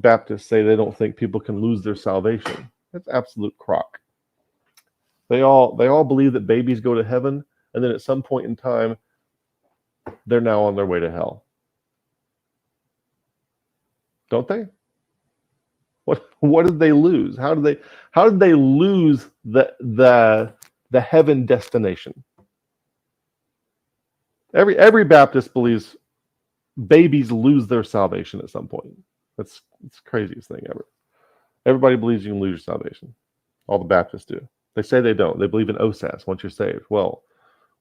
Baptists say they don't think people can lose their salvation. That's absolute crock. They all believe that babies go to heaven, and then at some point in time, they're now on their way to hell. Don't they? What did they lose? How did they lose the heaven destination? Every Baptist believes babies lose their salvation at some point. It's the craziest thing ever. Everybody believes you can lose your salvation. All the Baptists do. They say they don't. They believe in OSAS once you're saved. Well,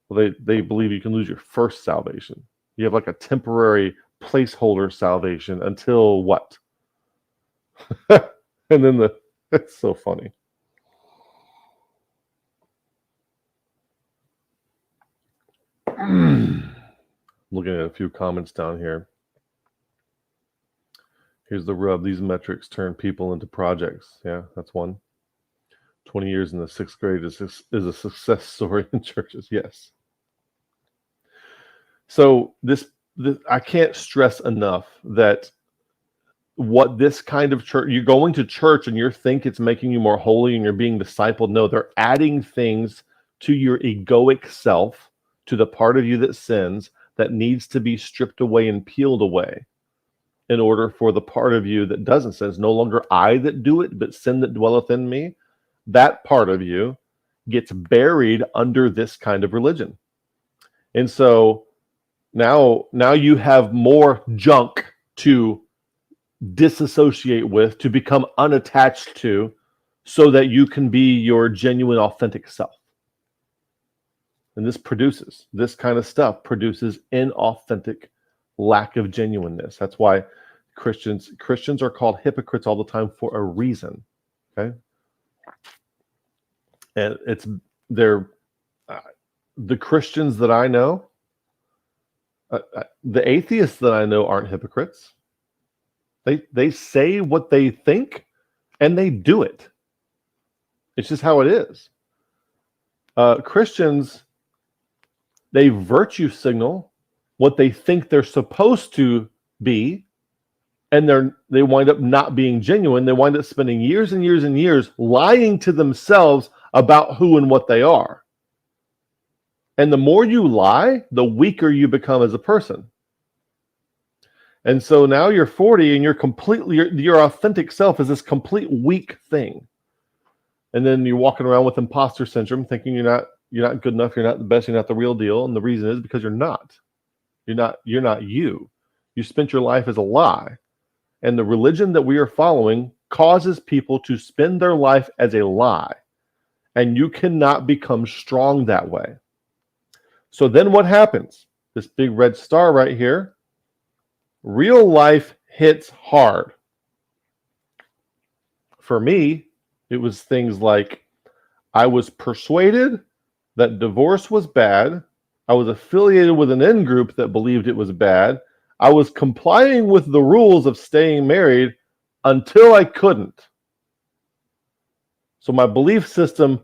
they believe you can lose your first salvation. You have like a temporary placeholder salvation until what? And then it's so funny. Looking at a few comments down here. Here's the rub. These metrics turn people into projects. Yeah, that's one. 20 years in the 6th grade is a success story in churches. Yes. So this I can't stress enough that what this kind of church, you're going to church and you think it's making you more holy and you're being discipled. No, they're adding things to your egoic self, to the part of you that sins, that needs to be stripped away and peeled away in order for the part of you that doesn't sin. It's no longer I that do it, but sin that dwelleth in me. That part of you gets buried under this kind of religion. And so now you have more junk to disassociate with, to become unattached to, so that you can be your genuine, authentic self. And this kind of stuff produces inauthentic, lack of genuineness. That's why Christians are called hypocrites all the time for a reason. Okay, and they're the Christians that I know. The atheists that I know aren't hypocrites. They say what they think, and they do it. It's just how it is. Christians, they virtue signal what they think they're supposed to be, and they wind up not being genuine. They wind up spending years and years and years lying to themselves about who and what they are. And the more you lie, the weaker you become as a person. And so now you're 40 and your authentic self is this complete weak thing. And then you're walking around with imposter syndrome, thinking you're not good enough, you're not the best, you're not the real deal. And the reason is because you're not. You're not you. You spent your life as a lie. And the religion that we are following causes people to spend their life as a lie. And you cannot become strong that way. So then what happens? This big red star right here. Real life hits hard. For me, it was things like I was persuaded that divorce was bad. I was affiliated with an in-group that believed it was bad. I was complying with the rules of staying married until I couldn't. So my belief system,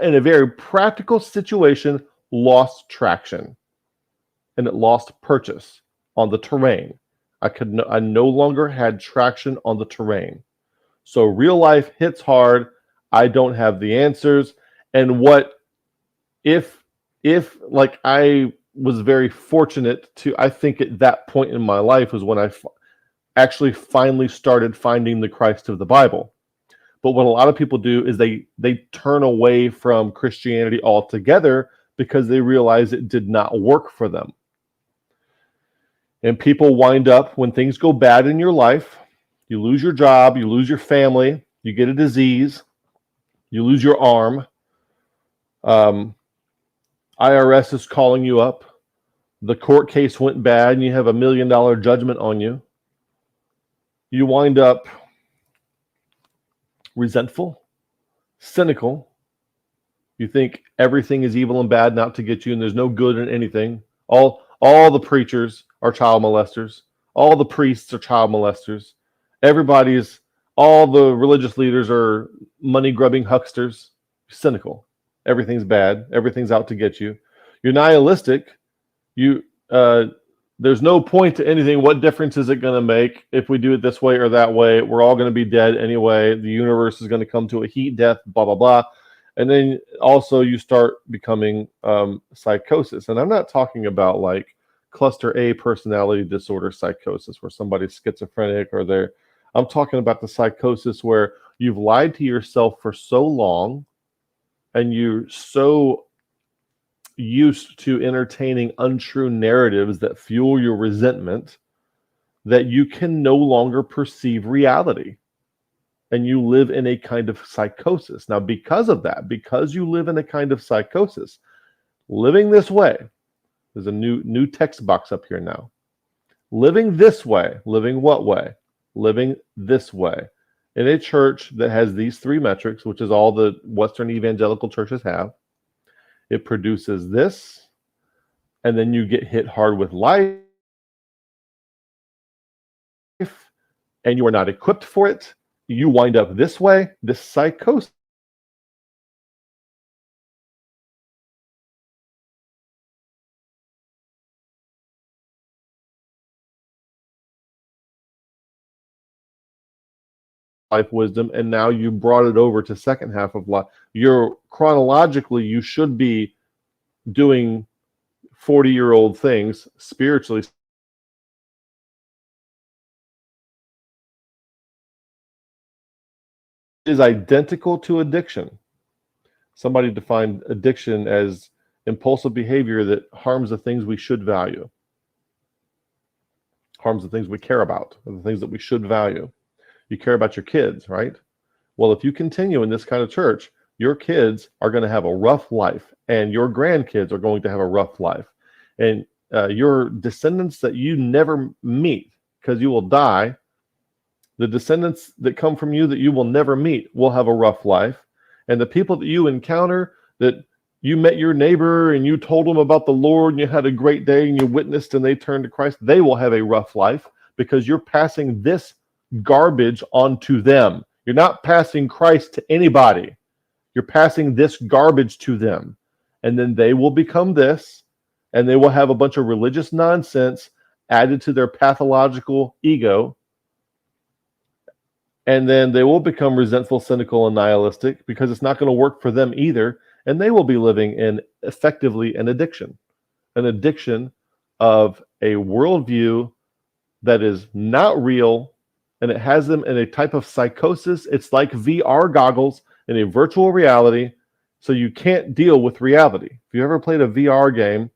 in a very practical situation, lost traction. And it lost purchase on the terrain. I no longer had traction on the terrain. So real life hits hard. I don't have the answers. And if like I was very fortunate I think at that point in my life was when I actually finally started finding the Christ of the Bible. But what a lot of people do is they turn away from Christianity altogether because they realize it did not work for them. And people wind up, when things go bad in your life, you lose your job, you lose your family, you get a disease, you lose your arm, IRS is calling you up, the court case went bad, and you have $1 million judgment on you. You wind up resentful, cynical. You think everything is evil and bad not to get you, and there's no good in anything. All the preachers are child molesters. All the priests are child molesters. All the religious leaders are money-grubbing hucksters. Cynical. Everything's bad. Everything's out to get you. You're nihilistic. The there's no point to anything. What difference is it going to make if we do it this way or that way? We're all going to be dead anyway. The universe is going to come to a heat death, blah, blah, blah. And then also you start becoming psychosis. And I'm not talking about like cluster A personality disorder psychosis where somebody's schizophrenic or I'm talking about the psychosis where you've lied to yourself for so long and you're so used to entertaining untrue narratives that fuel your resentment that you can no longer perceive reality. And you live in a kind of psychosis. Now, because of that, because you live in a kind of psychosis, living this way, there's a new text box up here now. Living this way, living what way? Living this way. In a church that has these three metrics, which is all the Western evangelical churches have, it produces this, and then you get hit hard with life, and you are not equipped for it. You wind up this way, this psychosis. Life wisdom, and now you brought it over to second half of life. You're chronologically, you should be doing 40-year-old things spiritually. Is identical to addiction. Somebody defined addiction as impulsive behavior that harms the things we should value, harms the things we care about, the things that we should value. You care about your kids, right? Well, if you continue in this kind of church, your kids are going to have a rough life, and your grandkids are going to have a rough life. And your descendants that you never meet, because you will die, the descendants that come from you that you will never meet will have a rough life. And the people that you encounter, that you met your neighbor and you told them about the Lord and you had a great day and you witnessed and they turned to Christ, they will have a rough life because you're passing this garbage onto them. You're not passing Christ to anybody. You're passing this garbage to them. And then they will become this, and they will have a bunch of religious nonsense added to their pathological ego. And then they will become resentful, cynical, and nihilistic because it's not going to work for them either. And they will be living in effectively an addiction of a worldview that is not real, and it has them in a type of psychosis. It's like VR goggles in a virtual reality, so you can't deal with reality. If you ever played a VR game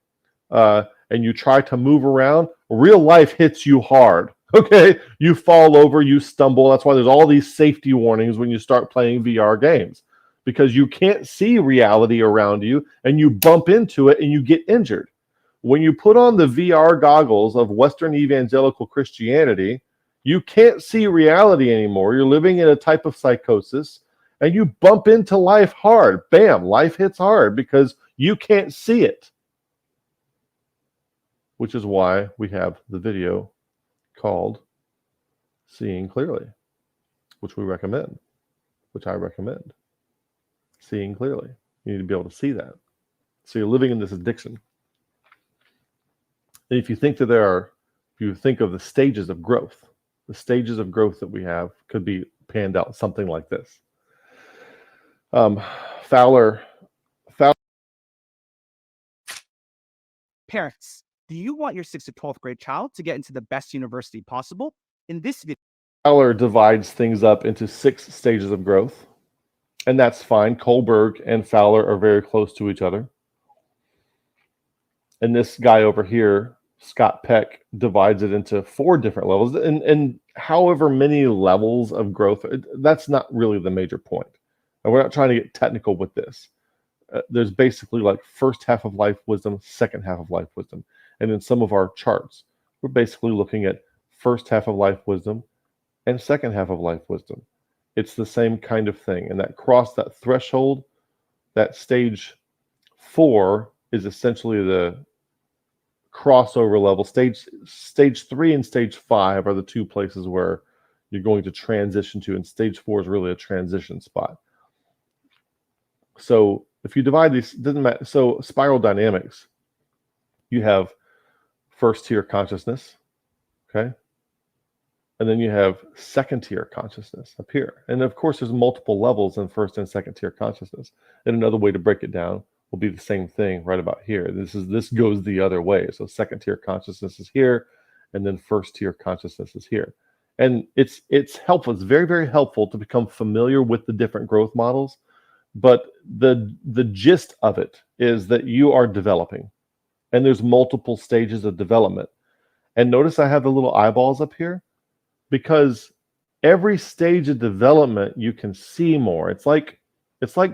and you try to move around, real life hits you hard. Okay, you fall over, you stumble. That's why there's all these safety warnings when you start playing VR games, because you can't see reality around you and you bump into it and you get injured. When you put on the VR goggles of Western evangelical Christianity, you can't see reality anymore. You're living in a type of psychosis and you bump into life hard. Bam, life hits hard because you can't see it. Which is why we have the video called Seeing Clearly, which I recommend. Seeing clearly. You need to be able to see that. So you're living in this addiction. And if you think that if you think of the stages of growth that we have could be panned out something like this. Fowler. Parents, do you want your 6th to 12th grade child to get into the best university possible? In this video, Fowler divides things up into 6 stages of growth, and that's fine. Kohlberg and Fowler are very close to each other. And this guy over here, Scott Peck, divides it into 4 different levels. And however many levels of growth, that's not really the major point. And we're not trying to get technical with this. There's basically like first half of life wisdom, second half of life wisdom. And in some of our charts, we're basically looking at first half of life wisdom and second half of life wisdom. It's the same kind of thing. And that threshold, that stage 4 is essentially the crossover level. Stage 3 and stage 5 are the 2 places where you're going to transition to, and stage 4 is really a transition spot. So if you divide these, it doesn't matter. So spiral dynamics, you have first tier consciousness, okay? And then you have second tier consciousness up here. And of course, there's multiple levels in first and second tier consciousness. And another way to break it down will be the same thing right about here. This goes the other way. So second tier consciousness is here, and then first tier consciousness is here. And it's helpful. It's very, very helpful to become familiar with the different growth models. But the gist of it is that you are developing, and there's multiple stages of development. And notice I have the little eyeballs up here, because every stage of development you can see more. It's like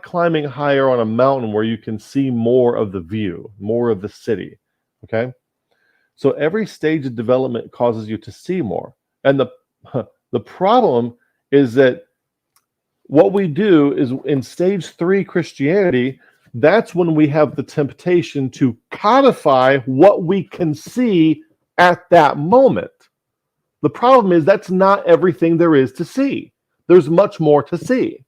climbing higher on a mountain where you can see more of the view, more of the city. Okay? So every stage of development causes you to see more. And the problem is that what we do is in stage 3 Christianity, that's when we have the temptation to codify what we can see at that moment. The problem is that's not everything there is to see. There's much more to see.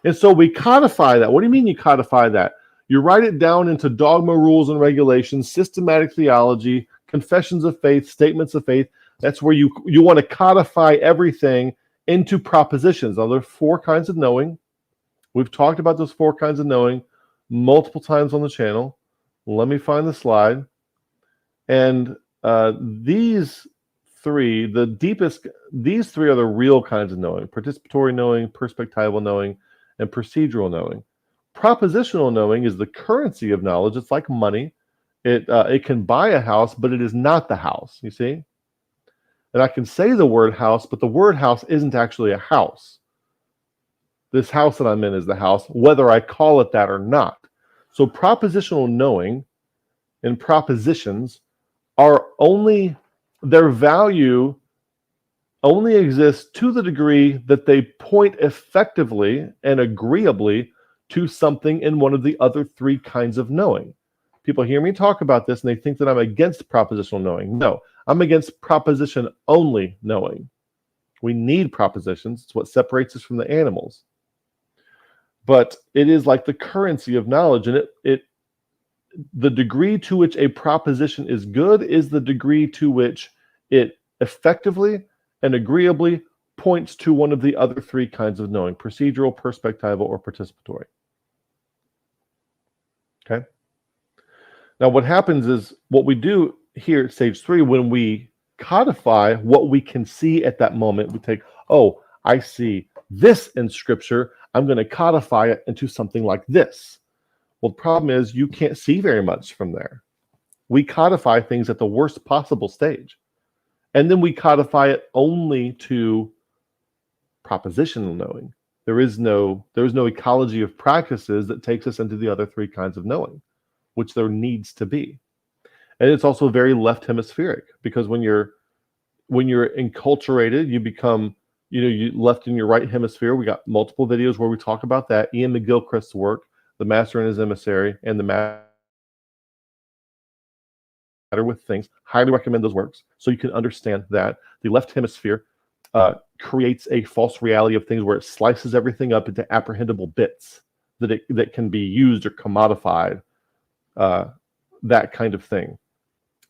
And so we codify that. What do you mean you codify that? You write it down into dogma, rules, and regulations, systematic theology, confessions of faith, statements of faith. That's where you want to codify everything into propositions. Now, there are 4 kinds of knowing. We've talked about those 4 kinds of knowing multiple times on the channel. Let me find the slide. And these 3, these 3 are the real kinds of knowing: participatory knowing, perspectival knowing, and procedural knowing. Propositional knowing is the currency of knowledge. It's like money. It can buy a house, but it is not the house, you see? And I can say the word house, but the word house isn't actually a house. This house that I'm in is the house, whether I call it that or not. So propositional knowing and propositions are only, their value only exists to the degree that they point effectively and agreeably to something in one of the other 3 kinds of knowing. People hear me talk about this and they think that I'm against propositional knowing. No, I'm against proposition only knowing. We need propositions. It's what separates us from the animals. But it is like the currency of knowledge, and the degree to which a proposition is good is the degree to which it effectively and agreeably points to one of the other 3 kinds of knowing: procedural, perspectival, or participatory. Okay? Now, what happens is, what we do here at stage 3, when we codify what we can see at that moment, we take, oh, I see this in Scripture, I'm going to codify it into something like this. Well, the problem is you can't see very much from there. We codify things at the worst possible stage. And then we codify it only to propositional knowing. There is no ecology of practices that takes us into the other 3 kinds of knowing, which there needs to be. And it's also very left hemispheric, because when you're enculturated, you become, you left in your right hemisphere. We got multiple videos where we talk about that. Ian McGilchrist's work, The Master and His Emissary, and The Matter with Things. Highly recommend those works so you can understand that the left hemisphere creates a false reality of things, where it slices everything up into apprehendable bits that can be used or commodified. That kind of thing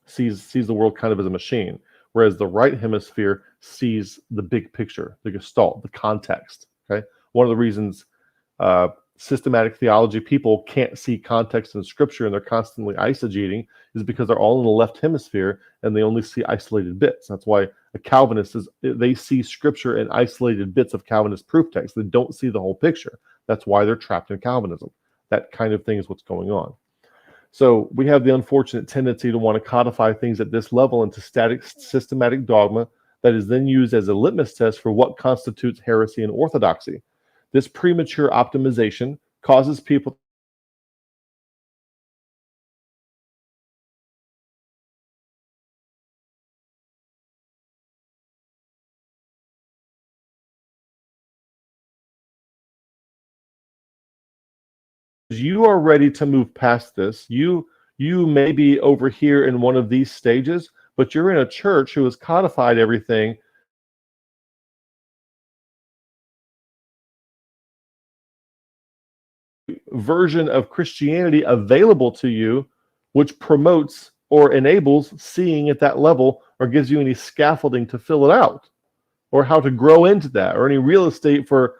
sees the world kind of as a machine, whereas the right hemisphere sees the big picture, the gestalt, the context. Okay, one of the reasons systematic theology people can't see context in Scripture and they're constantly eisegeting is because they're all in the left hemisphere and they only see isolated bits. That's why a Calvinist they see Scripture in isolated bits of Calvinist proof text. They don't see the whole picture. That's why they're trapped in Calvinism. That kind of thing is what's going on. So we have the unfortunate tendency to want to codify things at this level into static, systematic dogma that is then used as a litmus test for what constitutes heresy and orthodoxy. This premature optimization causes people you are ready to move past this. You may be over here in one of these stages, but you're in a church who has codified everything version of Christianity available to you, which promotes or enables seeing at that level or gives you any scaffolding to fill it out or how to grow into that or any real estate for